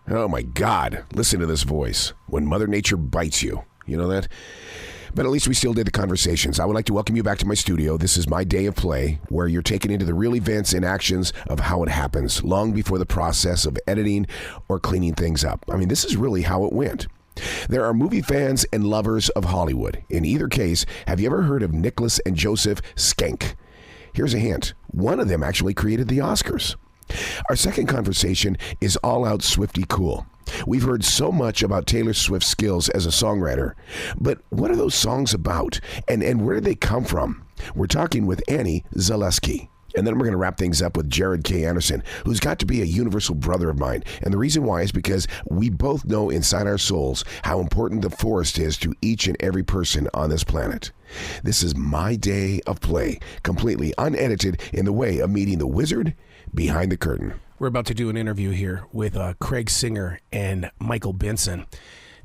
Oh my God, listen to this voice. When Mother Nature bites you. You know that? But at least we still did the conversations. I would like to welcome you back to my studio. This is my day of play, where you're taken into the real events and actions of how it happens, long before the process of editing or cleaning things up. I mean, this is really how it went. There are movie fans and lovers of Hollywood. In either case, have you ever heard of Nicholas and Joseph Schenek? Here's a hint. One of them actually created the Oscars. Our second conversation is all out Swifty cool. We've heard so much about Taylor Swift's skills as a songwriter, but what are those songs about, and where did they come from? We're talking with Annie Zaleski. And then we're going to wrap things up with Jarod K Anderson, who's got to be a universal brother of mine. And the reason why is because we both know inside our souls how important the forest is to each and every person on this planet. This is my day of play, completely unedited, in the way of meeting the wizard behind the curtain. We're about to do an interview here with Craig Singer and Michael Benson.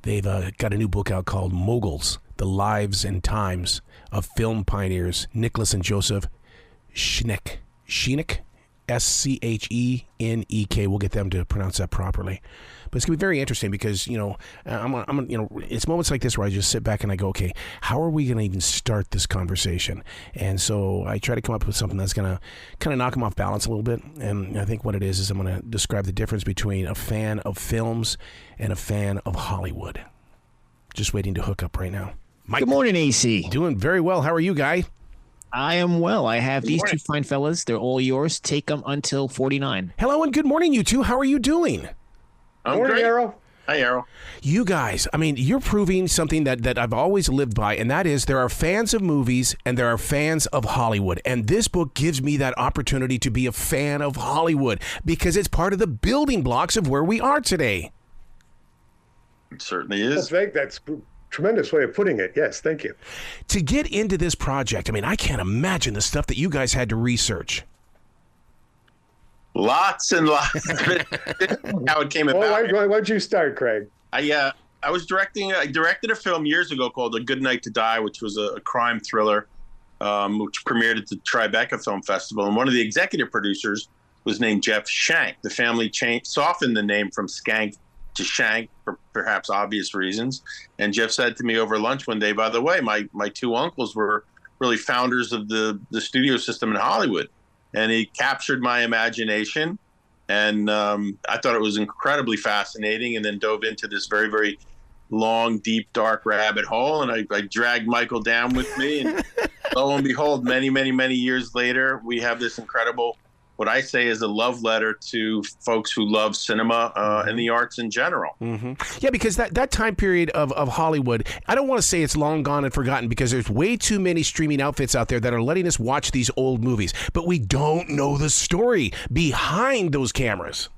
They've got a new book out called Moguls, The Lives and Times of Film Pioneers Nicholas and Joseph Schenek. Schenek, S-C-H-E-N-E-K. We'll get them to pronounce that properly. But it's going to be very interesting because, it's moments like this where I just sit back and I go, okay, how are we going to even start this conversation? And so I try to come up with something that's going to kind of knock them off balance a little bit. And I think what it is I'm going to describe the difference between a fan of films and a fan of Hollywood. Just waiting to hook up right now. Mike, good morning, AC. Doing very well. How are you, Guy? I am well. I have these two fine fellas. They're all yours. Take them until 49. Hello and good morning, you two. How are you doing? I'm great. Arrow. Hi, Arrow. You guys, I mean, you're proving something that I've always lived by, and that is there are fans of movies and there are fans of Hollywood. And this book gives me that opportunity to be a fan of Hollywood because it's part of the building blocks of where we are today. It certainly is. That's a tremendous way of putting it. Yes, thank you. To get into this project, I mean, I can't imagine the stuff that you guys had to research. Lots and lots of it. How it came about. Why'd you start, Craig? I directed a film years ago called A Good Night to Die, which was a crime thriller, which premiered at the Tribeca Film Festival. And one of the executive producers was named Jeff Shank. The family softened the name from Skank to Shank for perhaps obvious reasons. And Jeff said to me over lunch one day, by the way, my two uncles were really founders of the studio system in Hollywood. And he captured my imagination. And I thought it was incredibly fascinating, and then dove into this very, very long, deep, dark rabbit hole. And I dragged Michael down with me. And lo and behold, many, many, many years later, we have this incredible, what I say is a love letter to folks who love cinema and the arts in general. Mm-hmm. Yeah, because that time period of Hollywood, I don't want to say it's long gone and forgotten because there's way too many streaming outfits out there that are letting us watch these old movies, but we don't know the story behind those cameras.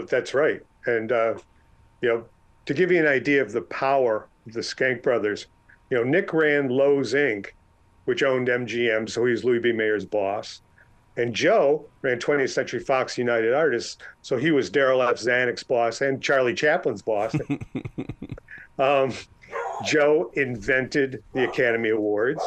That's right. And, to give you an idea of the power of the Skank brothers, Nick ran Lowe's Inc., which owned MGM, so he was Louis B. Mayer's boss. And Joe ran 20th Century Fox United Artists, so he was Darryl F. Zanuck's boss and Charlie Chaplin's boss. Joe invented the Academy Awards,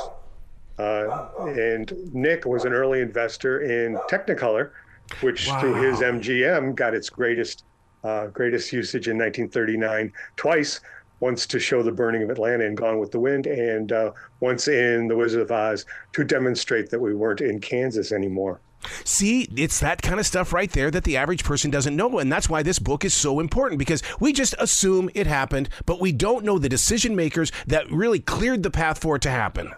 and Nick was an early investor in Technicolor, which through his MGM got its greatest usage in 1939 twice. Once to show the burning of Atlanta in Gone with the Wind, and once in The Wizard of Oz to demonstrate that we weren't in Kansas anymore. See, it's that kind of stuff right there that the average person doesn't know, and that's why this book is so important, because we just assume it happened, but we don't know the decision makers that really cleared the path for it to happen.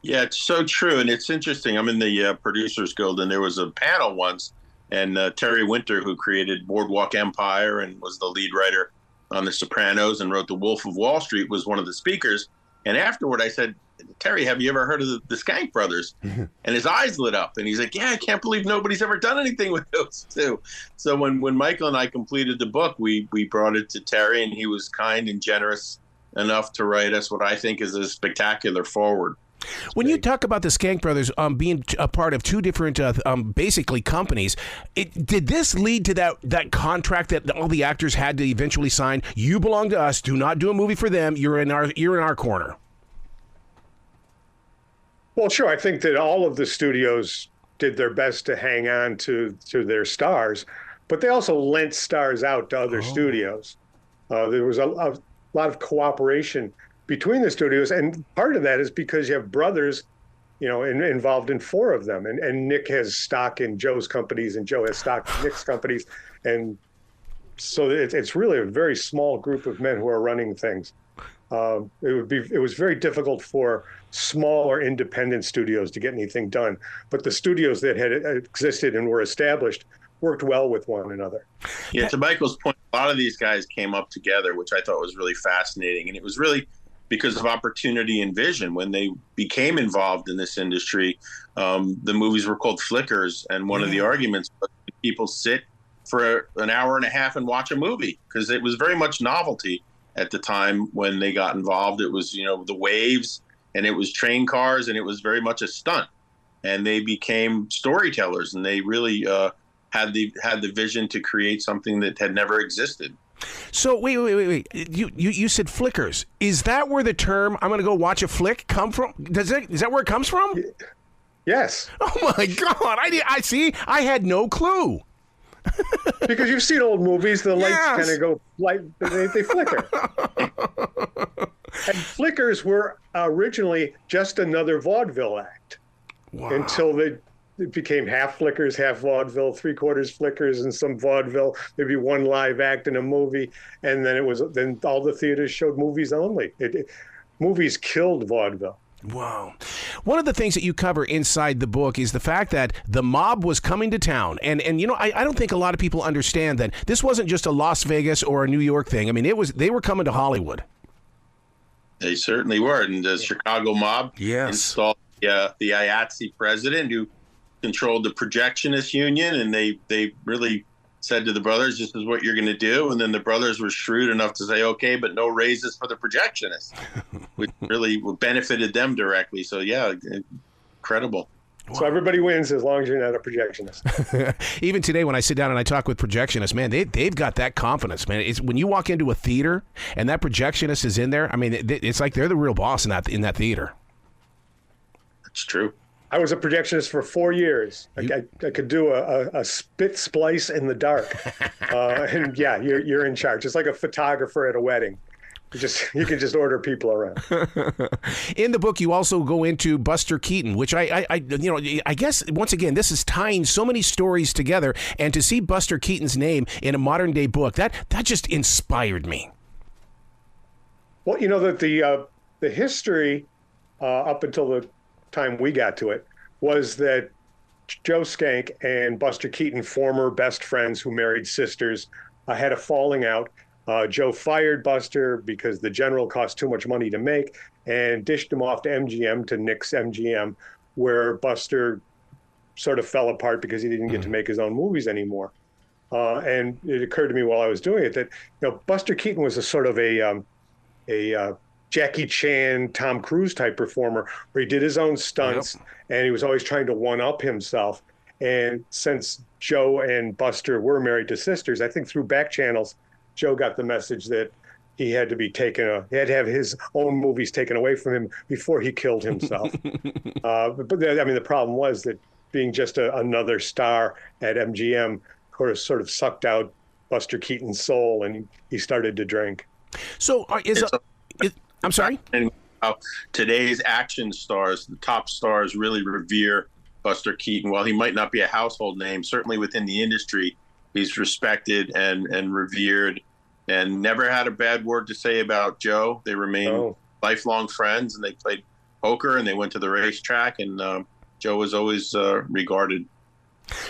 Yeah, it's so true, and it's interesting. I'm in the Producers Guild, and there was a panel once, and Terry Winter, who created Boardwalk Empire and was the lead writer on The Sopranos and wrote The Wolf of Wall Street, was one of the speakers. And afterward, I said, Terry, have you ever heard of the Skank brothers? And his eyes lit up, and he's like, yeah, I can't believe nobody's ever done anything with those two. So when Michael and I completed the book, we brought it to Terry, and he was kind and generous enough to write us what I think is a spectacular foreword. When you talk about the Skank brothers being a part of two different, basically companies, did this lead to that contract that all the actors had to eventually sign? You belong to us. Do not do a movie for them. You're in our corner. Well, sure. I think that all of the studios did their best to hang on to their stars, but they also lent stars out to other studios. There was a lot of cooperation between the studios, and part of that is because you have brothers, involved in 4 of them, and Nick has stock in Joe's companies, and Joe has stock in Nick's companies, and so it's really a very small group of men who are running things. It was very difficult for small or independent studios to get anything done, but the studios that had existed and were established worked well with one another. Yeah, to Michael's point, a lot of these guys came up together, which I thought was really fascinating, and it was really because of opportunity and vision. When they became involved in this industry, the movies were called flickers, and one of the arguments was people sit for an hour and a half and watch a movie, because it was very much novelty at the time when they got involved. It was, the waves, and it was train cars, and it was very much a stunt. And they became storytellers, and they really had the vision to create something that had never existed. So wait. You said flickers. Is that where the term "I'm going to go watch a flick" come from? Is that where it comes from? Yes. Oh my God! I see. I had no clue. Because you've seen old movies, the lights kind of go they flicker. And flickers were originally just another vaudeville act. Wow. Until it became half flickers, half vaudeville, 3/4 flickers, and some vaudeville. Maybe one live act in a movie, and then all the theaters showed movies only. Movies killed vaudeville. Wow. One of the things that you cover inside the book is the fact that the mob was coming to town. And I don't think a lot of people understand that this wasn't just a Las Vegas or a New York thing. I mean, they were coming to Hollywood. They certainly were. And the Chicago mob installed the IATSE president, who controlled the projectionist union. And they really said to the brothers, "This is what you're going to do." And then the brothers were shrewd enough to say, "Okay, but no raises for the projectionists," which really benefited them directly. So yeah, incredible. So everybody wins as long as you're not a projectionist. Even today, when I sit down and I talk with projectionists, man, they've got that confidence, man. It's when you walk into a theater and that projectionist is in there. I mean, it's like they're the real boss in that theater. That's true. I was a projectionist for 4 years. I could do a spit splice in the dark, and yeah, you're in charge. It's like a photographer at a wedding. You can just order people around. In the book, you also go into Buster Keaton, which I guess once again this is tying so many stories together, and to see Buster Keaton's name in a modern day book that just inspired me. Well, that the history up until the time we got to it was that Joe Schenek and Buster Keaton, former best friends who married sisters, had a falling out. Joe fired Buster because the General cost too much money to make, and dished him off to MGM, to Nick's MGM, where Buster sort of fell apart because he didn't get to make his own movies anymore. And it occurred to me while I was doing it that Buster Keaton was a sort of a Jackie Chan, Tom Cruise type performer, where he did his own stunts, and he was always trying to one-up himself. And since Joe and Buster were married to sisters, I think through back channels, Joe got the message that he had to have his own movies taken away from him before he killed himself. But the problem was that being just another star at MGM sort of sucked out Buster Keaton's soul, and he started to drink. So I'm sorry? And today's action stars, the top stars, really revere Buster Keaton. While he might not be a household name, certainly within the industry, he's respected and revered, and never had a bad word to say about Joe. They remain lifelong friends, and they played poker, and they went to the racetrack, and Joe was always regarded.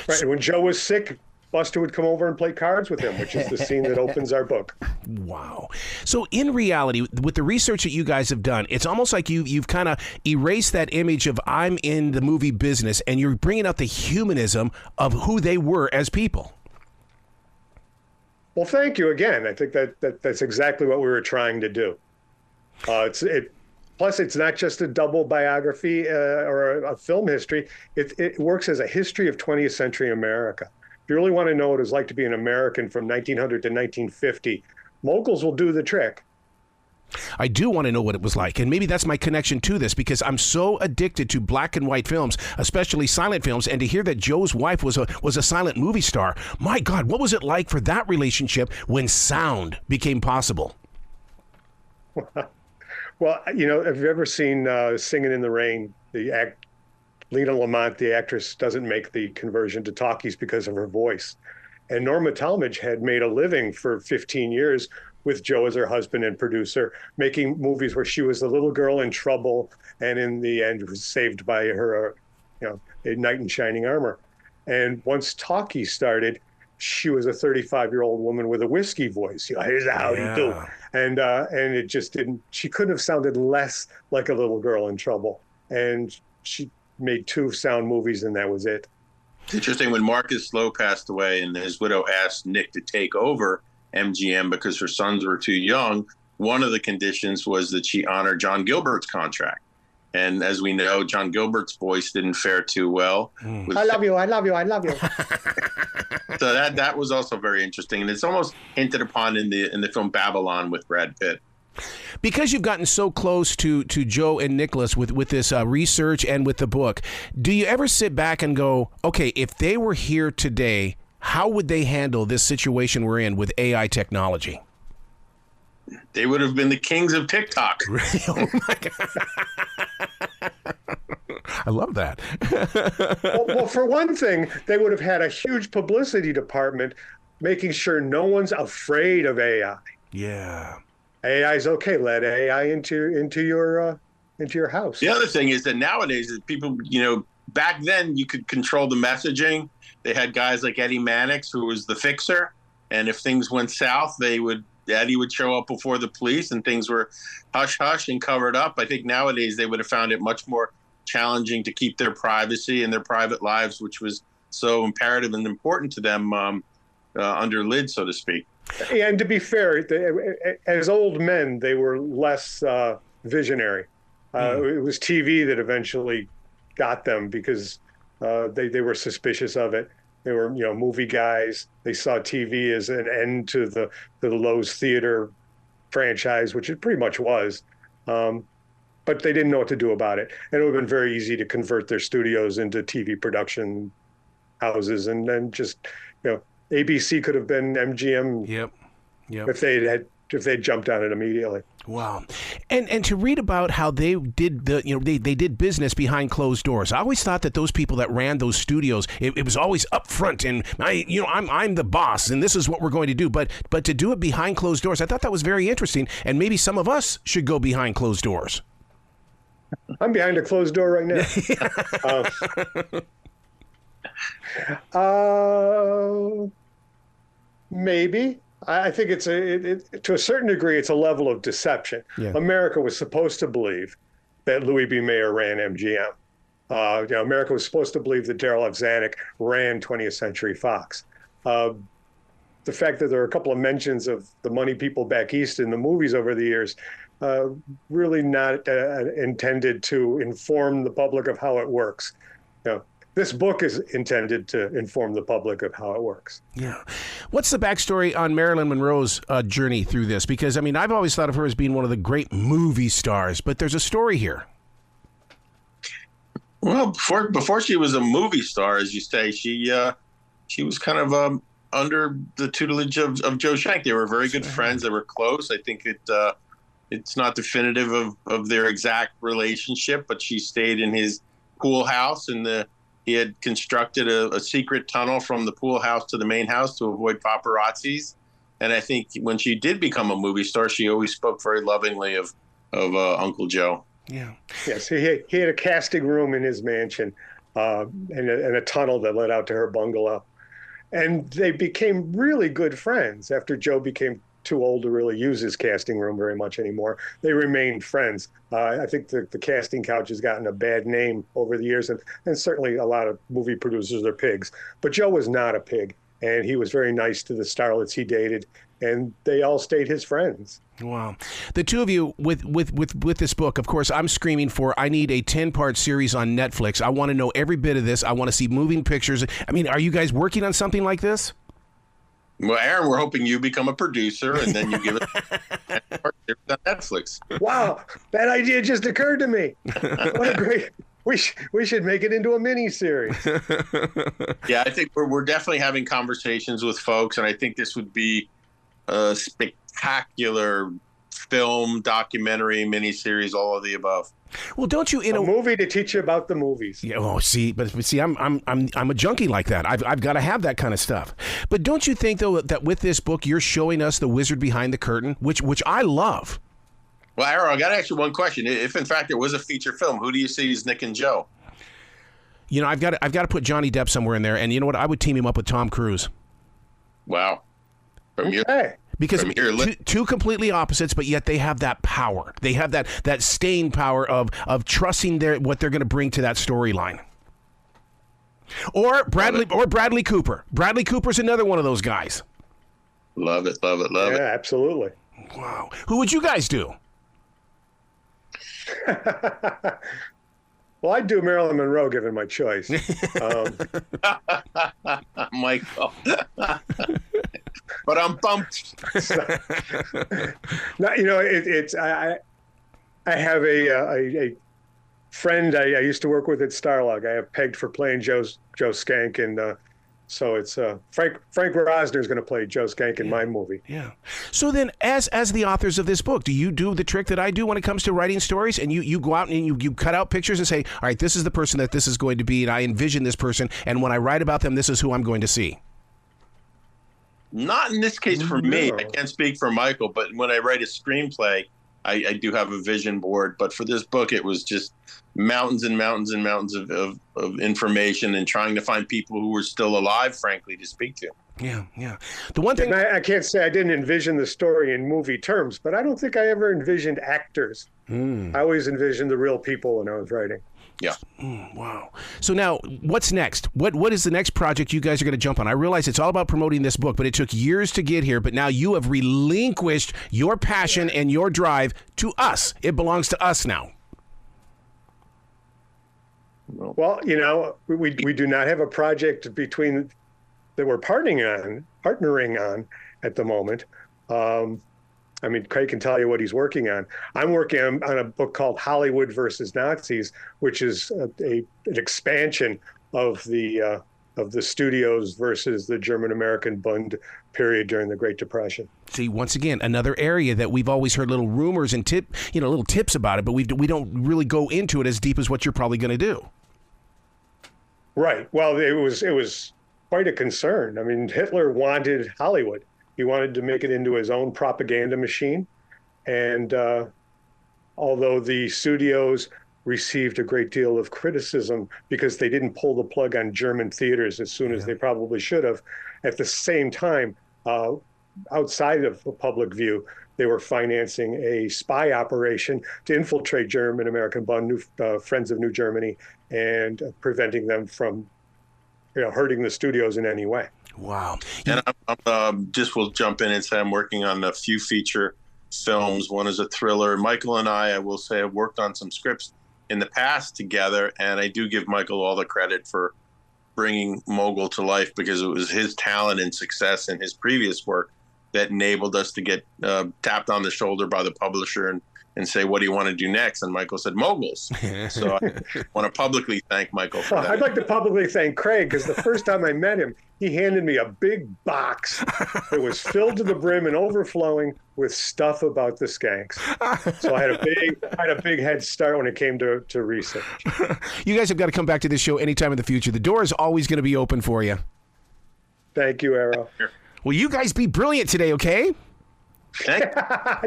Right. And when Joe was sick, Buster would come over and play cards with him, which is the scene that opens our book. Wow. So in reality, with the research that you guys have done, it's almost like you've kind of erased that image of I'm in the movie business, and you're bringing out the humanism of who they were as people. Well, thank you again. I think that's exactly what we were trying to do. Plus, it's not just a double biography or a film history. It works as a history of 20th century America. If you really want to know what it was like to be an American from 1900 to 1950, Moguls will do the trick. I do want to know what it was like, and maybe that's my connection to this, because I'm so addicted to black and white films, especially silent films, and to hear that Joe's wife was a silent movie star. My God, what was it like for that relationship when sound became possible? Well, have you ever seen Singing in the Rain? Lena Lamont, the actress, doesn't make the conversion to talkies because of her voice. And Norma Talmadge had made a living for 15 years with Joe as her husband and producer, making movies where she was the little girl in trouble, and in the end was saved by her, a knight in shining armor. And once talkies started, she was a 35-year-old woman with a whiskey voice. Here's how you do. And it just didn't. She couldn't have sounded less like a little girl in trouble. And she made 2 sound movies, and that was it. It's interesting, when Marcus Lowe passed away and his widow asked Nick to take over MGM because her sons were too young, one of the conditions was that she honor John Gilbert's contract. And as we know, John Gilbert's voice didn't fare too well. I love you. So that was also very interesting. And it's almost hinted upon in the film Babylon with Brad Pitt. Because you've gotten so close to Joe and Nicholas with this research and with the book, do you ever sit back and go, okay, if they were here today, how would they handle this situation we're in with AI technology? They would have been the kings of TikTok. Oh my God. I love that. well, for one thing, they would have had a huge publicity department making sure no one's afraid of AI. Yeah. AI is okay. Let AI into your house. The other thing is that nowadays, people, back then you could control the messaging. They had guys like Eddie Mannix, who was the fixer, and if things went south, Eddie would show up before the police, and things were hush hush and covered up. I think nowadays they would have found it much more challenging to keep their privacy and their private lives, which was so imperative and important to them, under lid, so to speak. And to be fair, as old men, they were less visionary. It was TV that eventually got them, because they were suspicious of it. They were, movie guys. They saw TV as an end to the Lowe's Theater franchise, which it pretty much was. But they didn't know what to do about it. And it would have been very easy to convert their studios into TV production houses, and then just, ABC could have been MGM. Yep. If they jumped on it immediately. Wow. And to read about how they did they did business behind closed doors. I always thought that those people that ran those studios, it was always up front, and I'm the boss and this is what we're going to do. But to do it behind closed doors, I thought that was very interesting, and maybe some of us should go behind closed doors. I'm behind a closed door right now. Maybe. I think to a certain degree, it's a level of deception. Yeah. America was supposed to believe that Louis B. Mayer ran MGM. America was supposed to believe that Darryl F. Zanuck ran 20th Century Fox. The fact that there are a couple of mentions of the money people back east in the movies over the years, really not intended to inform the public of how it works. This book is intended to inform the public of how it works. Yeah. What's the backstory on Marilyn Monroe's journey through this? Because, I've always thought of her as being one of the great movie stars, but there's a story here. Well, before she was a movie star, as you say, she was kind of under the tutelage of Joe Schenek. They were very good friends. They were close. I think it's not definitive of their exact relationship, but she stayed in his pool house, and he had constructed a secret tunnel from the pool house to the main house to avoid paparazzis. And I think when she did become a movie star, she always spoke very lovingly of Uncle Joe. Yeah. Yes, he had a casting room in his mansion, and a tunnel that led out to her bungalow. And they became really good friends after Joe became too old to really use his casting room very much anymore. They remained friends. I think the casting couch has gotten a bad name over the years, and certainly a lot of movie producers are pigs. But Joe was not a pig, and he was very nice to the starlets he dated, and they all stayed his friends. Wow. The two of you with this book, of course, I'm screaming for, I need a 10-part series on Netflix. I want to know every bit of this. I want to see moving pictures. Are you guys working on something like this? Well, Aaron, we're hoping you become a producer and then you give it on Netflix. Wow, that idea just occurred to me. What a great... We should make it into a mini series. Yeah, I think we're definitely having conversations with folks, and I think this would be a spectacular film, documentary, miniseries, all of the above. Well, don't you a movie to teach you about the movies? Yeah. Oh, see, but see, I'm a junkie like that. I've got to have that kind of stuff. But don't you think though that with this book you're showing us the wizard behind the curtain, which I love. Well, Arrow, I got to ask you one question. If in fact it was a feature film, who do you see as Nick and Joe? You know, I've got to put Johnny Depp somewhere in there, and you know what? I would team him up with Tom Cruise. Wow. Because two completely opposites, but yet they have that power. They have that staying power of trusting what they're going to bring to that storyline. Or Bradley Cooper. Bradley Cooper's another one of those guys. Love it. Yeah, absolutely. Wow. Who would you guys do? Well, I'd do Marilyn Monroe given my choice. Michael. But I'm bumped. No, you know, I have a friend I used to work with at Starlog. I have pegged for playing Joe Skank, and so it's Frank Rosner is going to play Joe Skank in my movie. Yeah. So then, as the authors of this book, do you do the trick that I do when it comes to writing stories, and you go out and you cut out pictures and say, all right, this is the person that this is going to be, and I envision this person, and when I write about them, this is who I'm going to see? Not in this case for me. I can't speak for Michael, but when I write a screenplay, I do have a vision board. But for this book, it was just mountains and mountains and mountains of information and trying to find people who were still alive, frankly, to speak to. Yeah. The one thing I can't say I didn't envision the story in movie terms, but I don't think I ever envisioned actors. I always envisioned the real people when I was writing. Yeah. Wow. So now, what's next? What is the next project you guys are going to jump on? I realize it's all about promoting this book, but it took years to get here. But now you have relinquished your passion and your drive to us. It belongs to us now. Well, you know, we do not have a project that we're partnering on at the moment. I mean, Craig can tell you what he's working on. I'm working on a book called Hollywood versus Nazis, which is an expansion of the studios versus the German-American Bund period during the Great Depression. See, once again, another area that we've always heard little rumors and little tips about it, but we don't really go into it as deep as what you're probably going to do. Right. Well, it was quite a concern. I mean, Hitler wanted Hollywood. He wanted to make it into his own propaganda machine. And although the studios received a great deal of criticism because they didn't pull the plug on German theaters as soon as they probably should have, at the same time, outside of the public view, they were financing a spy operation to infiltrate German-American Bund, Friends of New Germany, and preventing them from hurting the studios in any way. Wow. And we'll jump in and say I'm working on a few feature films. One is a thriller. Michael and I will say, have worked on some scripts in the past together, and I do give Michael all the credit for bringing Mogul to life because it was his talent and success in his previous work that enabled us to get tapped on the shoulder by the publisher and say, what do you want to do next? And Michael said, Moguls. So I want to publicly thank Michael for that. I'd like to publicly thank Craig because the first time I met him, he handed me a big box that was filled to the brim and overflowing with stuff about the Skanks. So I had a big head start when it came to research. You guys have got to come back to this show anytime in the future. The door is always going to be open for you. Thank you, Arrow. Well, you guys be brilliant today, okay?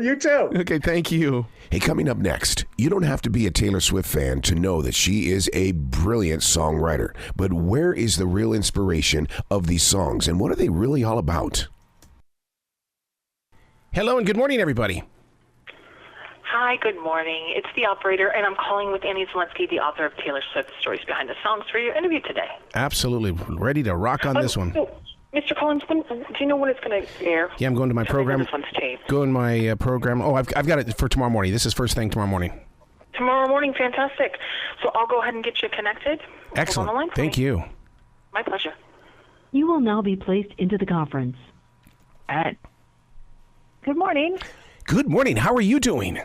You too. Okay, thank you. Hey, coming up next, you don't have to be a Taylor Swift fan to know that she is a brilliant songwriter. But where is the real inspiration of these songs, and what are they really all about? Hello and good morning, everybody. Hi, good morning. It's the operator, and I'm calling with Annie Zaleski, the author of Taylor Swift Stories Behind the Songs, for your interview today. Absolutely. Ready to rock on this one. So, Mr. Collins, do you know when it's going to air? Yeah, I'm going to my program. This one's taped. Go in my program. Oh, I've got it for tomorrow morning. This is first thing tomorrow morning. Tomorrow morning, fantastic. So I'll go ahead and get you connected. Excellent. Hold on the line for Thank me. you. My pleasure. You will now be placed into the conference. Good morning. Good morning. How are you doing?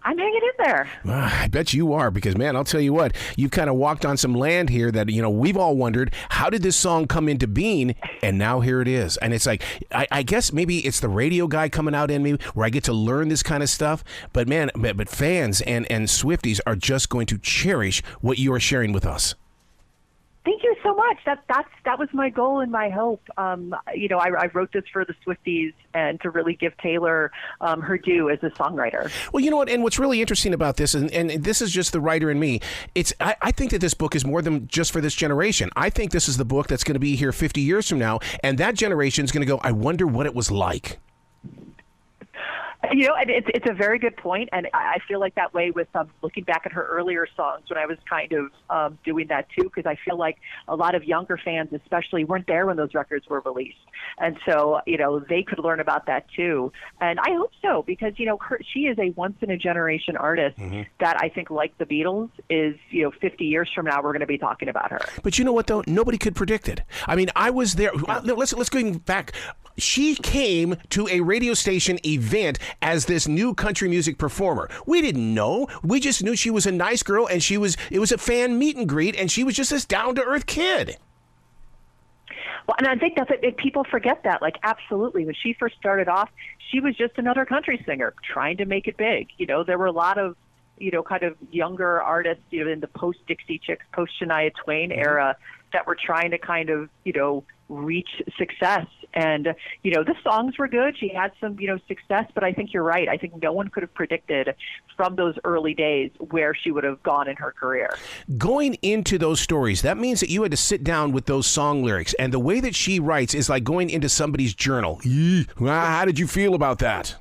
I'm hanging in there. I bet you are, because, man, I'll tell you what, you've kind of walked on some land here that, we've all wondered, how did this song come into being? And now here it is. And it's like, I guess maybe it's the radio guy coming out in me where I get to learn this kind of stuff. But, man, but fans and Swifties are just going to cherish what you are sharing with us. Thank you so much. That was my goal and my hope. I wrote this for the Swifties and to really give Taylor her due as a songwriter. Well, you know what? And what's really interesting about this, and this is just the writer in me, I think that this book is more than just for this generation. I think this is the book that's going to be here 50 years from now, and that generation is going to go, I wonder what it was like. It's a very good point, and I feel like that way with looking back at her earlier songs when I was kind of doing that too, because I feel like a lot of younger fans especially weren't there when those records were released, and so they could learn about that too. And I hope so, because she is a once-in-a-generation artist that I think, like the Beatles, is 50 years from now we're going to be talking about her. But you know what, though? Nobody could predict it. I mean, I was there. Let's go back. She came to a radio station event as this new country music performer. We didn't know. We just knew she was a nice girl, and it was a fan meet and greet, and she was just this down-to-earth kid. Well, and I think that's it. People forget that. Like, absolutely. When she first started off, she was just another country singer trying to make it big. There were a lot of, kind of younger artists, in the post-Dixie Chicks, post-Shania Twain era that were trying to kind of, reach success. And, the songs were good. She had some, success, but I think you're right. I think no one could have predicted from those early days where she would have gone in her career. Going into those stories, that means that you had to sit down with those song lyrics. And the way that she writes is like going into somebody's journal. How did you feel about that?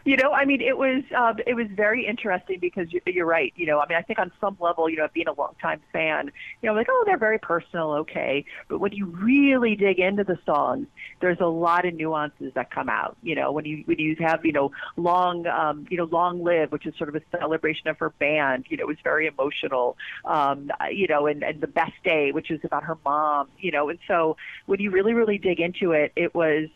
It was very interesting because you're right. I think on some level, being a longtime fan, like, oh, they're very personal, okay. But when you really dig into the songs, there's a lot of nuances that come out. When you have, Long Live, which is sort of a celebration of her band, it was very emotional. And The Best Day, which is about her mom, and so when you really, really dig into it, it was,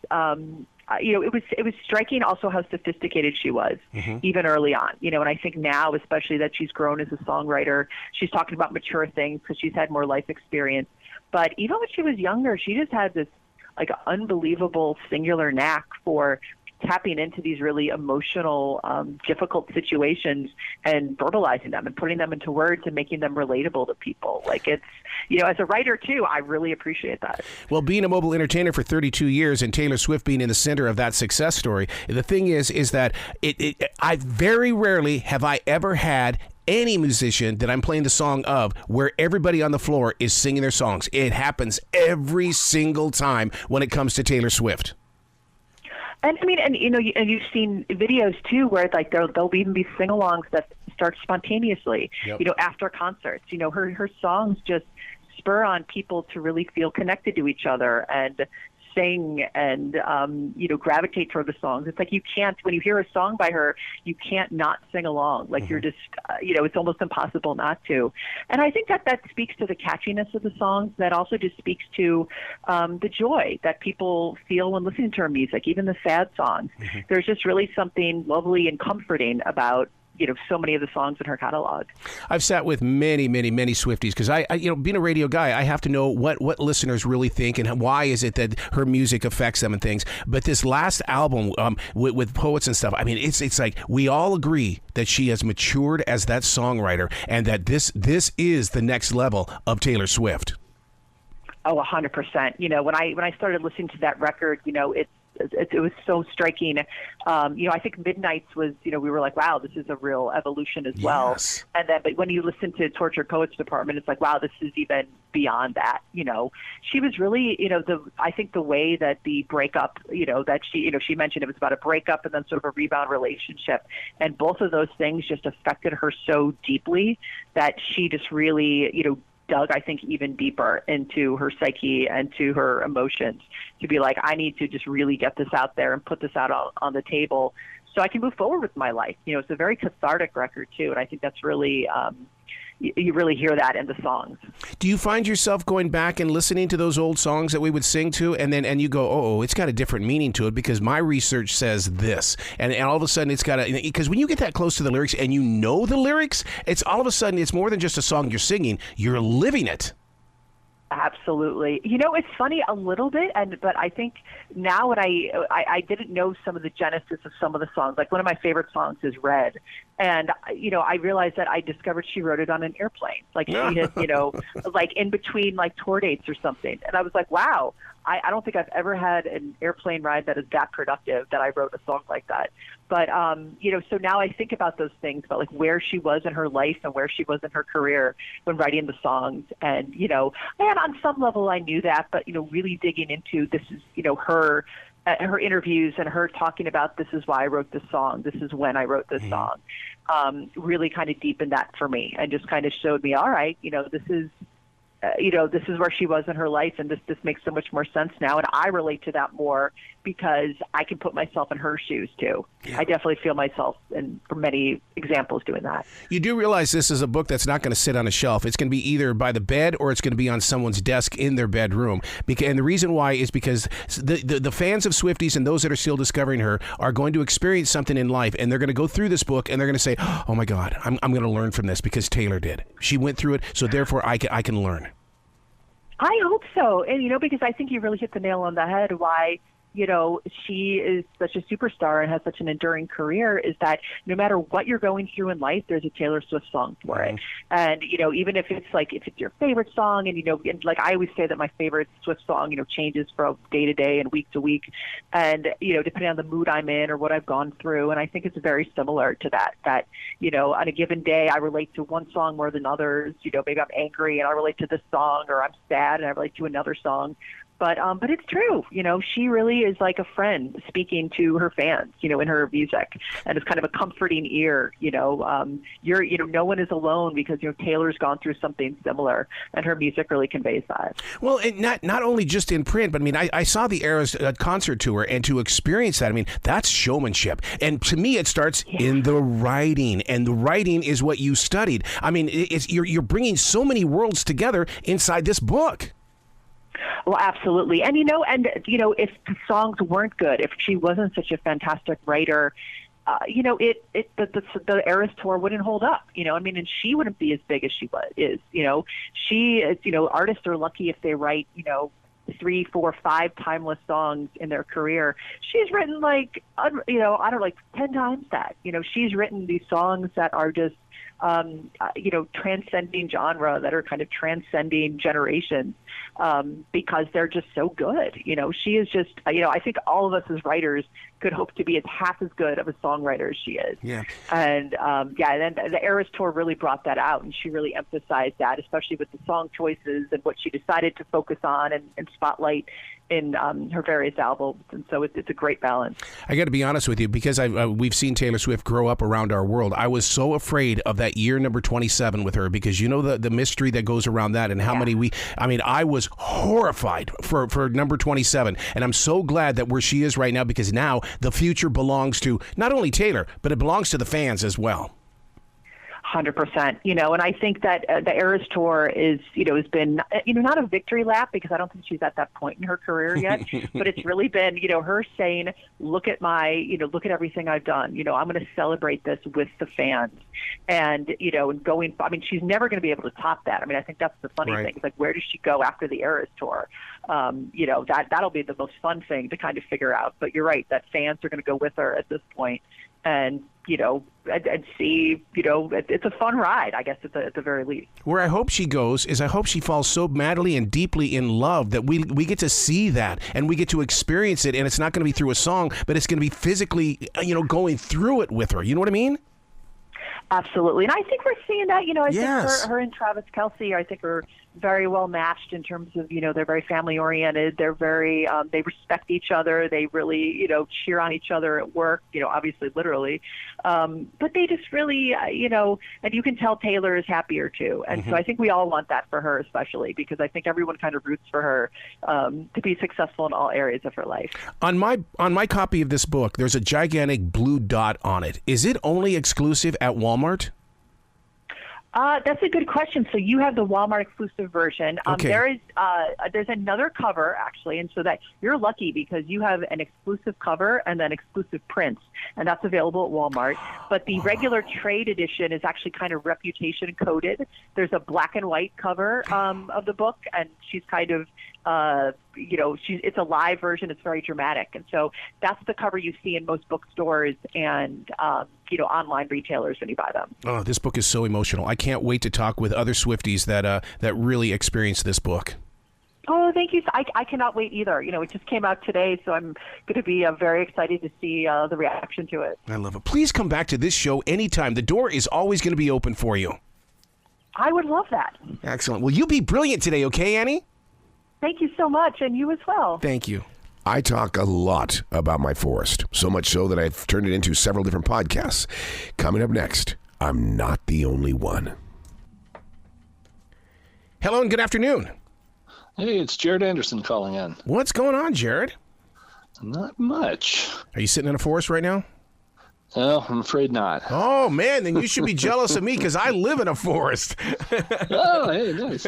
it was striking also how sophisticated she was, even early on. And I think now, especially that she's grown as a songwriter, she's talking about mature things because she's had more life experience. But even when she was younger, she just had this like unbelievable singular knack for tapping into these really emotional, difficult situations and verbalizing them and putting them into words and making them relatable to people. Like it's, as a writer too, I really appreciate that. Well, being a mobile entertainer for 32 years and Taylor Swift being in the center of that success story, the thing is that I very rarely have I ever had any musician that I'm playing the song of where everybody on the floor is singing their songs. It happens every single time when it comes to Taylor Swift. And you've seen videos too where like there'll even be sing-alongs that start spontaneously, after concerts. Her songs just spur on people to really feel connected to each other and sing and gravitate toward the songs. It's like you can't, when you hear a song by her, you can't not sing along. Like you're just it's almost impossible not to. And I think that speaks to the catchiness of the songs. That also just speaks to the joy that people feel when listening to her music, even the sad songs. There's just really something lovely and comforting about so many of the songs in her catalog. I've sat with many, many, many Swifties because I being a radio guy, I have to know what listeners really think and why is it that her music affects them and things. But this last album with Poets and stuff, I mean, it's like we all agree that she has matured as that songwriter and that this is the next level of Taylor Swift. Oh, 100%. When I started listening to that record, it was so striking. I think Midnight's was, we were like, wow, this is a real evolution as well. And then, but when you listen to Tortured Poets Department, it's like, wow, this is even beyond that. She was really, I think the way that the breakup, that she mentioned it was about a breakup and then sort of a rebound relationship. And both of those things just affected her so deeply that she just really, dug, I think, even deeper into her psyche and to her emotions to be like, I need to just really get this out there and put this out on the table so I can move forward with my life. It's a very cathartic record too. And I think that's really, you really hear that in the songs. Do you find yourself going back and listening to those old songs that we would sing to, and you go, oh, it's got a different meaning to it because my research says this, and all of a sudden it's got because when you get that close to the lyrics and you know the lyrics, it's all of a sudden it's more than just a song you're singing, you're living it. Absolutely. It's funny a little bit, but I think now when I didn't know some of the genesis of some of the songs. Like one of my favorite songs is Red. And, I realized that I discovered she wrote it on an airplane. Like she had, like in between like tour dates or something. And I was like, wow, I don't think I've ever had an airplane ride that is that productive that I wrote a song like that. But, so now I think about those things, about like where she was in her life and where she was in her career when writing the songs. And, and on some level I knew that, but, really digging into this is, her interviews and her talking about this is why I wrote this song, this is when I wrote this song, really kind of deepened that for me and just kind of showed me, all right, this is where she was in her life, and this makes so much more sense now. And I relate to that more because I can put myself in her shoes too. Yeah. I definitely feel myself in many examples doing that. You do realize this is a book that's not going to sit on a shelf. It's going to be either by the bed or it's going to be on someone's desk in their bedroom. And the reason why is because the fans of Swifties and those that are still discovering her are going to experience something in life, and they're going to go through this book and they're going to say, oh my God, I'm going to learn from this because Taylor did. She went through it, so therefore I can learn. I hope so. And, because I think you really hit the nail on the head why, she is such a superstar and has such an enduring career is that no matter what you're going through in life, there's a Taylor Swift song for it. And, even if it's your favorite song and, and like I always say that my favorite Swift song, changes from day to day and week to week. And, depending on the mood I'm in or what I've gone through. And I think it's very similar to that, on a given day, I relate to one song more than others. Maybe I'm angry and I relate to this song, or I'm sad and I relate to another song. But it's true. She really is like a friend speaking to her fans, in her music, and it's kind of a comforting ear. No one is alone because Taylor's gone through something similar, and her music really conveys that. Well, and not only just in print, but I saw the Eras concert tour, and to experience that, that's showmanship. And to me, it starts in the writing, and the writing is what you studied. You're bringing so many worlds together inside this book. Well, absolutely. And, if the songs weren't good, if she wasn't such a fantastic writer, the Eras tour wouldn't hold up, and she wouldn't be as big as she is, artists are lucky if they write, 3, 4, 5 timeless songs in their career. She's written 10 times that, she's written these songs that are just, transcending genre, that are kind of transcending generations, because they're just so good. She is just, I think all of us as writers could hope to be as half as good of a songwriter as she is. Yeah. And, then the Eras tour really brought that out, and she really emphasized that, especially with the song choices and what she decided to focus on and spotlight in her various albums. And so it's a great balance. I got to be honest with you, because we've seen Taylor Swift grow up around our world. I was so afraid of that year number 27 with her, because the mystery that goes around that and how many I was horrified for number 27. And I'm so glad that where she is right now, because now the future belongs to not only Taylor, but it belongs to the fans as well. 100%, and I think that the Eras tour is, has been, not a victory lap, because I don't think she's at that point in her career yet, but it's really been, her saying, look at everything I've done, I'm going to celebrate this with the fans, and, and going, she's never going to be able to top that. I think that's the funny thing. It's like, where does she go after the Eras tour? That'll be the most fun thing to kind of figure out, but you're right, that fans are going to go with her at this point. And, and see, it's a fun ride, I guess, at the very least. Where I hope she goes is I hope she falls so madly and deeply in love that we get to see that and we get to experience it. And it's not going to be through a song, but it's going to be physically, going through it with her. You know what I mean? Absolutely. And I think we're seeing that, I think her and Travis Kelce, I think, are very well matched in terms of, they're very family oriented. They're very, they respect each other. They really, cheer on each other at work, obviously, literally. But they just really, and you can tell Taylor is happier too. And so I think we all want that for her, especially because I think everyone kind of roots for her to be successful in all areas of her life. On my copy of this book, there's a gigantic blue dot on it. Is it only exclusive at Walmart? That's a good question. So you have the Walmart exclusive version. Okay. There's another cover actually, and so that you're lucky because you have an exclusive cover and then exclusive prints, and that's available at Walmart. But the regular trade edition is actually kind of reputation coded. There's a black and white cover of the book, and she's kind of it's a live version. It's very dramatic, and so that's the cover you see in most bookstores and online retailers when you buy them. Oh, this book is so emotional. I can't wait to talk with other Swifties that really experienced this book. Oh, thank you. I cannot wait either. It just came out today, so I'm going to be very excited to see the reaction to it. I love it. Please come back to this show anytime. The door is always going to be open for you. I would love that. Excellent. Well, you be brilliant today, okay, Annie? Thank you so much, and you as well. Thank you. I talk a lot about my forest, so much so that I've turned it into several different podcasts. Coming up next, I'm not the only one. Hello and good afternoon. Hey, it's Jarod Anderson calling in. What's going on, Jarod? Not much. Are you sitting in a forest right now? No, I'm afraid not. Oh, man, then you should be jealous of me because I live in a forest. Oh, hey, nice.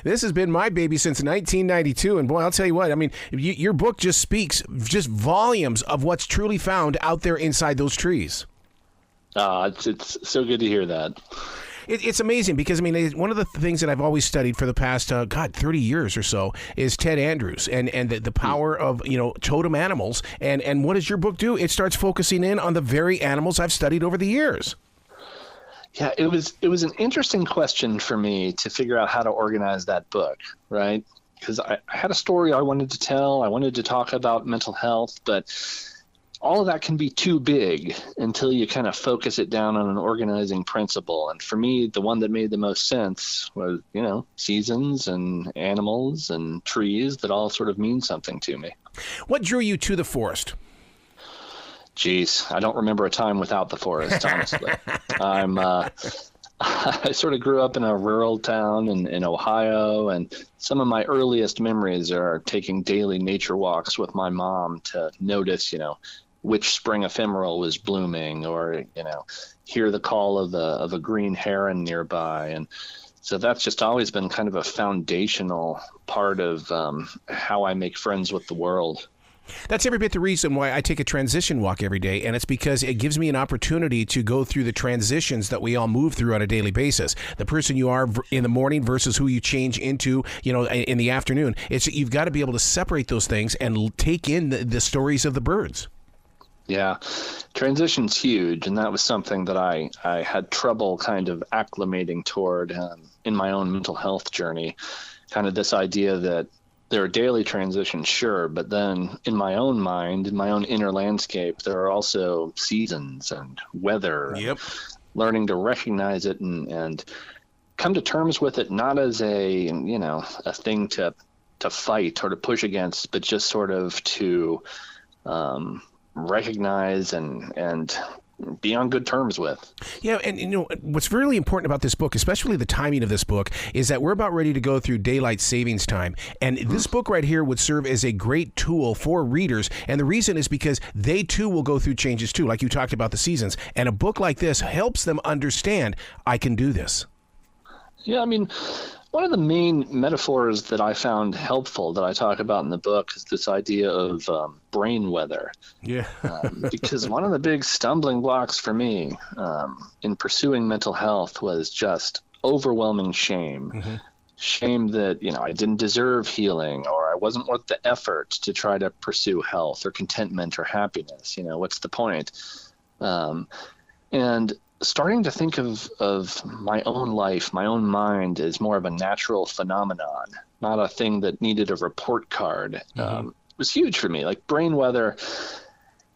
This has been my baby since 1992, and boy, I'll tell you what, I mean, your book just speaks just volumes of what's truly found out there inside those trees. It's so good to hear that. It's amazing because, I mean, one of the things that I've always studied for the past, 30 years or so is Ted Andrews and the power of, totem animals. And what does your book do? It starts focusing in on the very animals I've studied over the years. Yeah, it was an interesting question for me to figure out how to organize that book, right? Because I had a story I wanted to tell. I wanted to talk about mental health, but all of that can be too big until you kind of focus it down on an organizing principle. And for me, the one that made the most sense was, seasons and animals and trees that all sort of mean something to me. What drew you to the forest? Geez, I don't remember a time without the forest, honestly. I sort of grew up in a rural town in Ohio, and some of my earliest memories are taking daily nature walks with my mom to notice, which spring ephemeral was blooming, or hear the call of a green heron nearby. And so that's just always been kind of a foundational part of how I make friends with the world. That's every bit the reason why I take a transition walk every day, and it's because it gives me an opportunity to go through the transitions that we all move through on a daily basis. The person you are in the morning versus who you change into, in the afternoon. You've got to be able to separate those things and take in the stories of the birds. Yeah, transition's huge, and that was something that I had trouble kind of acclimating toward in my own mental health journey. Kind of this idea that there are daily transitions, sure, but then in my own mind, in my own inner landscape, there are also seasons and weather. Yep. And learning to recognize it and come to terms with it, not as a thing to fight or to push against, but just sort of to recognize and be on good terms with. Yeah, and what's really important about this book, especially the timing of this book, is that we're about ready to go through daylight savings time. And this book right here would serve as a great tool for readers. And the reason is because they too will go through changes too, like you talked about the seasons. And a book like this helps them understand, I can do this. Yeah, I mean, one of the main metaphors that I found helpful that I talk about in the book is this idea of brain weather. Yeah. Because one of the big stumbling blocks for me in pursuing mental health was just overwhelming shame. Mm-hmm. Shame that, I didn't deserve healing, or I wasn't worth the effort to try to pursue health or contentment or happiness. What's the point? And starting to think of my own life, my own mind as more of a natural phenomenon, not a thing that needed a report card, was huge for me. Like brain weather,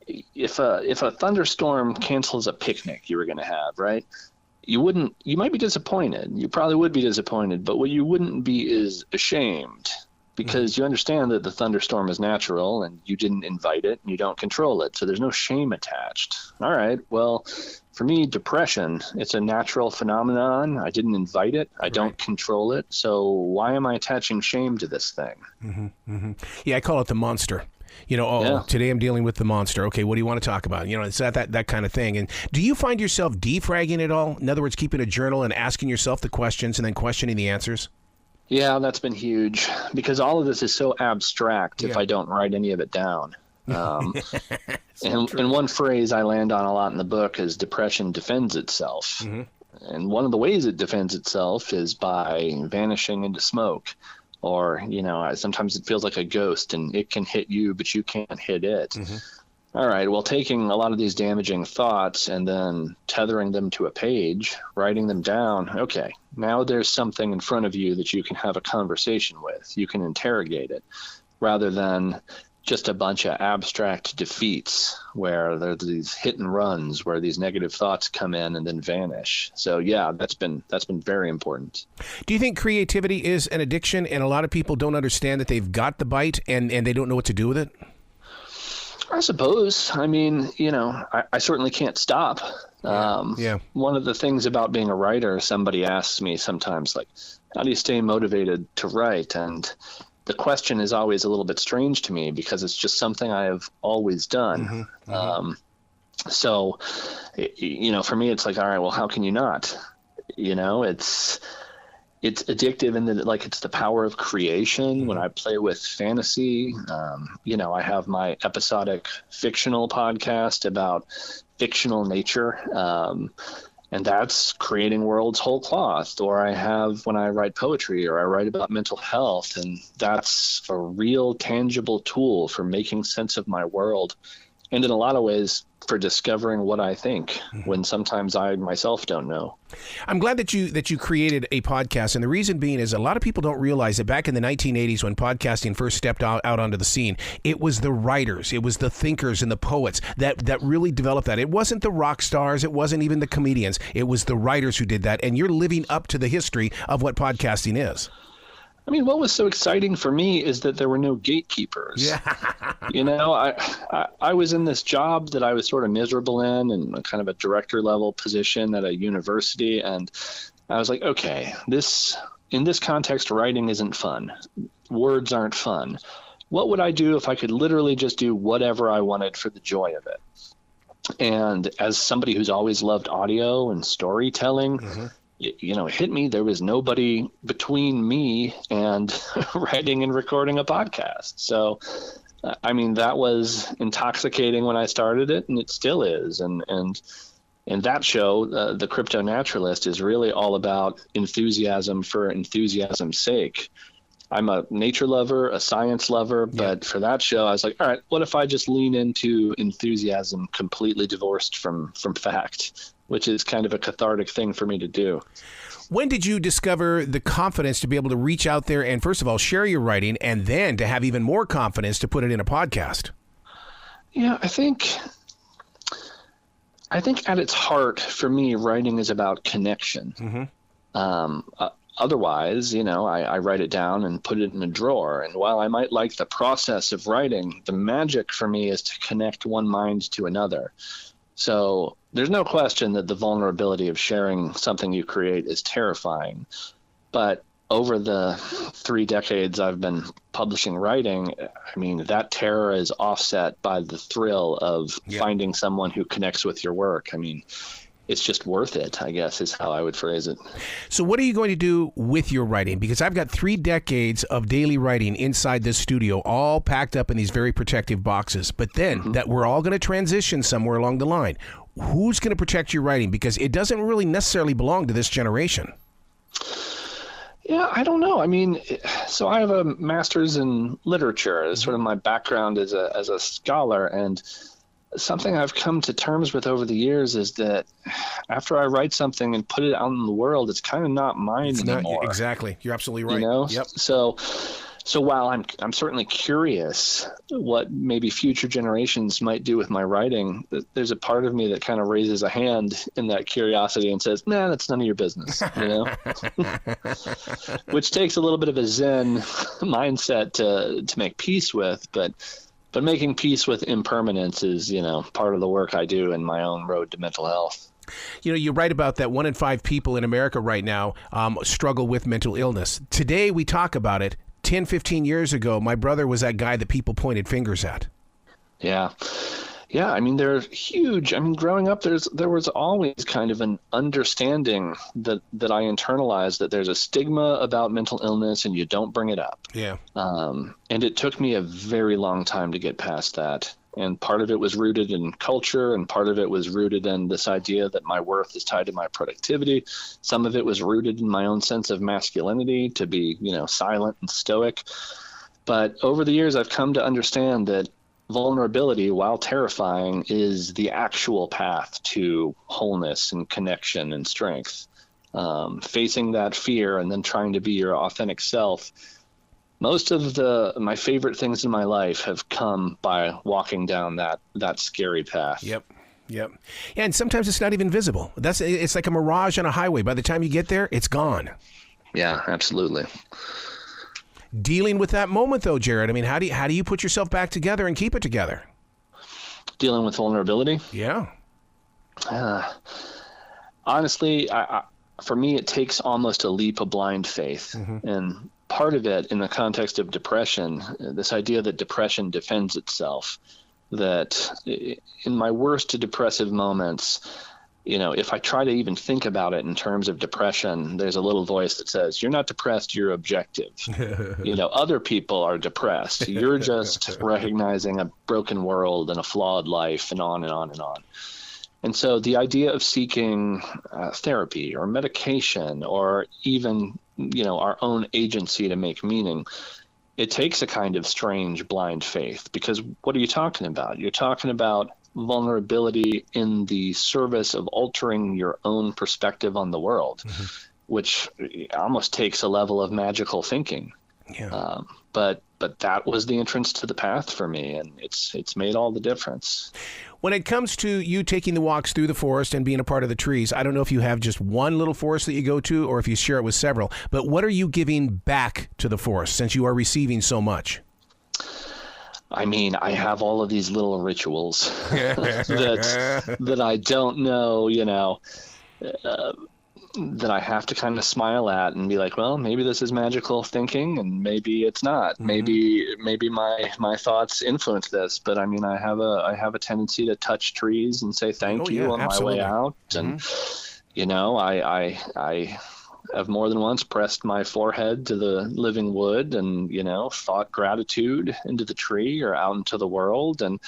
if a thunderstorm cancels a picnic you were going to have, right? You might be disappointed. You probably would be disappointed, but what you wouldn't be is ashamed, because you understand that the thunderstorm is natural and you didn't invite it and you don't control it. So there's no shame attached. All right, well, for me, depression, it's a natural phenomenon. I didn't invite it. I don't control it. So why am I attaching shame to this thing? Mm-hmm, mm-hmm. Yeah, I call it the monster. Today I'm dealing with the monster. Okay, what do you want to talk about? It's that kind of thing. And do you find yourself defragging it all? In other words, keeping a journal and asking yourself the questions and then questioning the answers? Yeah, that's been huge because all of this is so abstract if I don't write any of it down. And one phrase I land on a lot in the book is depression defends itself. Mm-hmm. And one of the ways it defends itself is by vanishing into smoke. Or, sometimes it feels like a ghost and it can hit you, but you can't hit it. Mm-hmm. All right, well, taking a lot of these damaging thoughts and then tethering them to a page, writing them down, okay, now there's something in front of you that you can have a conversation with. You can interrogate it rather than just a bunch of abstract defeats where there's these hit and runs where these negative thoughts come in and then vanish. So yeah, that's been very important. Do you think creativity is an addiction and a lot of people don't understand that they've got the bite and they don't know what to do with it? I suppose. I mean, I certainly can't stop. One of the things about being a writer, somebody asks me sometimes, like, how do you stay motivated to write? And the question is always a little bit strange to me because it's just something I have always done. Mm-hmm. So, for me, it's like, all right, well, how can you not? It's addictive in that, like, it's the power of creation. Mm-hmm. When I play with fantasy, I have my episodic fictional podcast about fictional nature. And that's creating worlds whole cloth. Or I have when I write poetry or I write about mental health, and that's a real tangible tool for making sense of my world. And in a lot of ways, for discovering what I think when sometimes I myself don't know. I'm glad that you created a podcast, and the reason being is a lot of people don't realize that back in the 1980s when podcasting first stepped out onto the scene, it was the writers, it was the thinkers and the poets that really developed that. It wasn't the rock stars, it wasn't even the comedians, it was the writers who did that, and you're living up to the history of what podcasting is. I mean, what was so exciting for me is that there were no gatekeepers. Yeah. I was in this job that I was sort of miserable in kind of a director level position at a university. And I was like, okay, in this context, writing isn't fun. Words aren't fun. What would I do if I could literally just do whatever I wanted for the joy of it? And as somebody who's always loved audio and storytelling, it hit me. There was nobody between me and writing and recording a podcast. So, I mean, that was intoxicating when I started it, and it still is. And that show, The Crypto Naturalist, is really all about enthusiasm for enthusiasm's sake. I'm a nature lover, a science lover, but for that show, I was like, all right, what if I just lean into enthusiasm completely divorced from fact, which is kind of a cathartic thing for me to do. When did you discover the confidence to be able to reach out there and, first of all, share your writing, and then to have even more confidence to put it in a podcast? Yeah, I think at its heart, for me, writing is about connection. Mm-hmm. Otherwise, I write it down and put it in a drawer. And while I might like the process of writing, the magic for me is to connect one mind to another. So there's no question that the vulnerability of sharing something you create is terrifying. But over the 3 decades I've been publishing writing, I mean, that terror is offset by the thrill of finding someone who connects with your work. I mean, it's just worth it, I guess, is how I would phrase it. So what are you going to do with your writing? Because I've got 3 decades of daily writing inside this studio, all packed up in these very protective boxes. But then that we're all going to transition somewhere along the line. Who's going to protect your writing? Because it doesn't really necessarily belong to this generation. Yeah, I don't know. I mean, so I have a master's in literature. It's sort of my background as a scholar, and something I've come to terms with over the years is that after I write something and put it out in the world, it's kind of not mine anymore. Exactly. You're absolutely right. Yep. So while I'm certainly curious what maybe future generations might do with my writing, there's a part of me that kind of raises a hand in that curiosity and says, "Man, that's none of your business," which takes a little bit of a Zen mindset to make peace with, but making peace with impermanence is, part of the work I do in my own road to mental health. You write about that 1 in 5 people in America right now struggle with mental illness. Today we talk about it. 10, 15 years ago, my brother was that guy that people pointed fingers at. Yeah. Yeah, I mean, they're huge. I mean, growing up, there was always kind of an understanding that I internalized that there's a stigma about mental illness and you don't bring it up. Yeah. And it took me a very long time to get past that. And part of it was rooted in culture, and part of it was rooted in this idea that my worth is tied to my productivity. Some of it was rooted in my own sense of masculinity, to be, silent and stoic. But over the years, I've come to understand that vulnerability, while terrifying, is the actual path to wholeness and connection and strength. Facing that fear and then trying to be your authentic self. Most of my favorite things in my life have come by walking down that scary path. Yep. And sometimes it's not even visible. It's like a mirage on a highway. By the time you get there, it's gone. Yeah, absolutely. Dealing with that moment, though, Jarod, I mean, how do you put yourself back together and keep it together? Dealing with vulnerability? Yeah. Honestly, for me, it takes almost a leap of blind faith. Mm-hmm. And part of it in the context of depression, this idea that depression defends itself, that in my worst depressive moments, if I try to even think about it in terms of depression, there's a little voice that says, you're not depressed, you're objective. Other people are depressed. You're just recognizing a broken world and a flawed life, and on and on and on. And so the idea of seeking therapy or medication, or even, our own agency to make meaning, it takes a kind of strange blind faith, because what are you talking about? You're talking about vulnerability in the service of altering your own perspective on the world, mm-hmm. which almost takes a level of magical thinking. Yeah. But that was the entrance to the path for me, and it's made all the difference. When it comes to you taking the walks through the forest and being a part of the trees, I don't know if you have just one little forest that you go to or if you share it with several, but what are you giving back to the forest since you are receiving so much? I mean, I have all of these little rituals that I don't know, that I have to kind of smile at and be like, well, maybe this is magical thinking and maybe it's not. Mm-hmm. Maybe my thoughts influence this, but I mean, I have a tendency to touch trees and say thank you on absolutely. My way out. Mm-hmm. And, I have more than once pressed my forehead to the living wood and, thought gratitude into the tree or out into the world. And,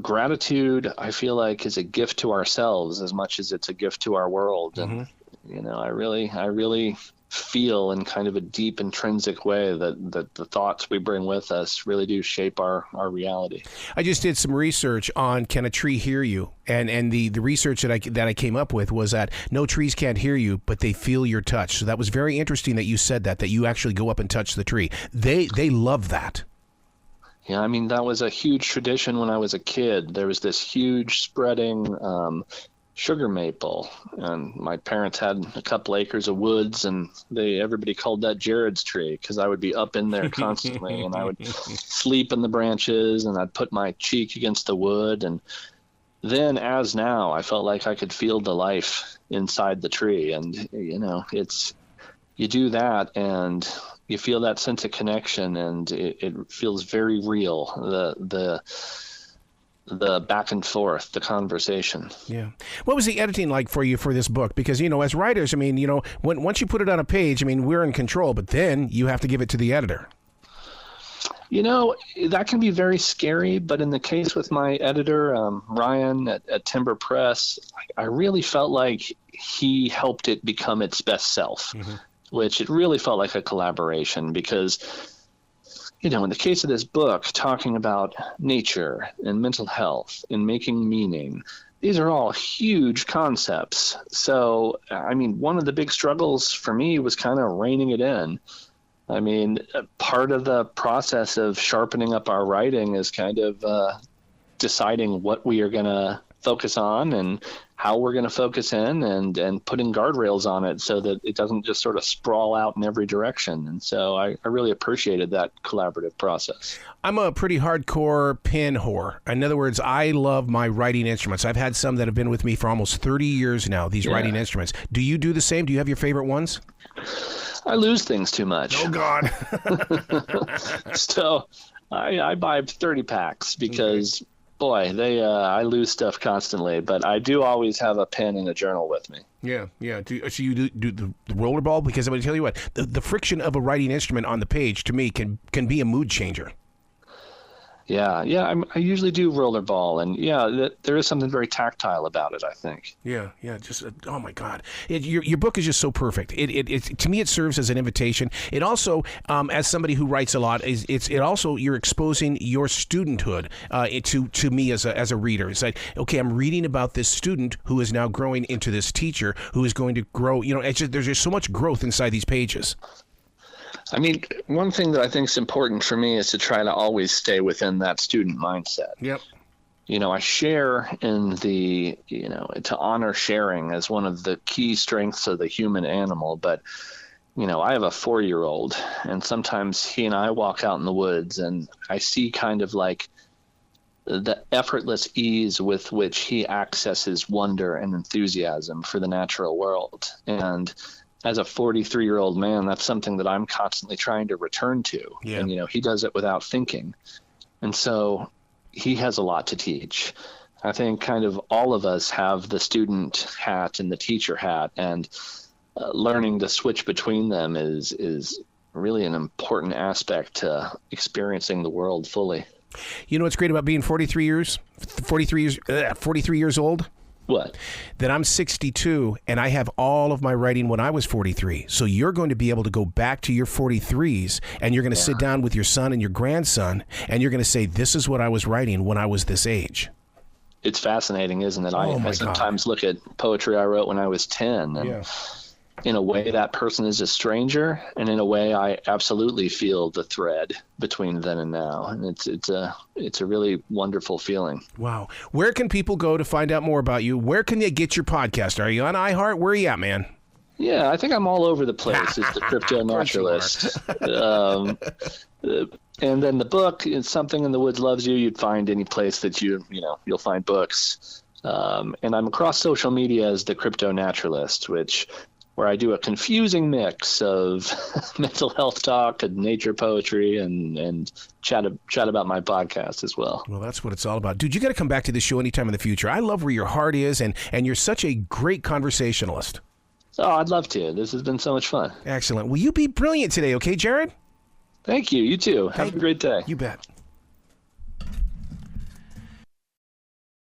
gratitude, I feel like, is a gift to ourselves as much as it's a gift to our world. Mm-hmm. And, I really feel in kind of a deep intrinsic way that the thoughts we bring with us really do shape our reality. I just did some research on can a tree hear you? And the research that I came up with was that no, trees can't hear you, but they feel your touch. So that was very interesting that you said that you actually go up and touch the tree. They love that. Yeah, I mean, that was a huge tradition when I was a kid. There was this huge spreading sugar maple, and my parents had a couple acres of woods, and everybody called that Jarod's tree because I would be up in there constantly, and I would sleep in the branches, and I'd put my cheek against the wood, and then as now, I felt like I could feel the life inside the tree, and you do that, and you feel that sense of connection, and it feels very real. The back and forth, the conversation. Yeah. What was the editing like for you for this book? Because, as writers, I mean, once you put it on a page, I mean, we're in control, but then you have to give it to the editor. That can be very scary, but in the case with my editor, Ryan at Timber Press, I really felt like he helped it become its best self. Mm-hmm. Which it really felt like a collaboration because, in the case of this book, talking about nature and mental health and making meaning, these are all huge concepts. So, I mean, one of the big struggles for me was kind of reining it in. I mean, part of the process of sharpening up our writing is kind of deciding what we are going to focus on and how we're going to focus in and putting guardrails on it so that it doesn't just sort of sprawl out in every direction. And so I really appreciated that collaborative process. I'm a pretty hardcore pen whore. In other words, I love my writing instruments. I've had some that have been with me for almost 30 years now, these writing instruments. Do you do the same? Do you have your favorite ones? I lose things too much. Oh God. So I buy 30 packs because boy, I lose stuff constantly, but I do always have a pen and a journal with me. Yeah. So you do the rollerball? Because I'm going to tell you what, the friction of a writing instrument on the page to me can be a mood changer. Yeah. I usually do rollerball, and there is something very tactile about it, I think. Yeah. Just oh my God, your book is just so perfect. It to me it serves as an invitation. It also, as somebody who writes a lot, it also you're exposing your studenthood to me as a reader. It's like, okay, I'm reading about this student who is now growing into this teacher who is going to grow. There's just so much growth inside these pages. I mean, one thing that I think is important for me is to try to always stay within that student mindset. Yep. I share in the, to honor sharing as one of the key strengths of the human animal. But, I have a 4-year-old, and sometimes he and I walk out in the woods, and I see kind of like the effortless ease with which he accesses wonder and enthusiasm for the natural world. And as a 43-year-old man, that's something that I'm constantly trying to return to. Yeah. And, he does it without thinking. And so he has a lot to teach. I think kind of all of us have the student hat and the teacher hat, and learning to switch between them is really an important aspect to experiencing the world fully. You know what's great about being 43 years old? What? That I'm 62 and I have all of my writing when I was 43. So you're going to be able to go back to your 43s and you're going to sit down with your son and your grandson and you're going to say, this is what I was writing when I was this age. It's fascinating, isn't it? I sometimes look at poetry I wrote when I was 10 and in a way that person is a stranger, and in a way I absolutely feel the thread between then and now, and it's a really wonderful feeling. Wow. Where can people go to find out more about you? Where can they get your podcast? Are you on iHeart? Where are you at, man? Yeah, I think I'm all over the place as the crypto naturalist. And then the book is Something in the Woods Loves You. You'd find any place that you'll find books. And I'm across social media as the crypto naturalist, where I do a confusing mix of mental health talk and nature poetry and chat about my podcast as well. Well, that's what it's all about. Dude, you got to come back to this show anytime in the future. I love where your heart is, and you're such a great conversationalist. Oh, I'd love to. This has been so much fun. Excellent. Will you be brilliant today, okay, Jarod? Thank you. You too. Have a great day. You bet.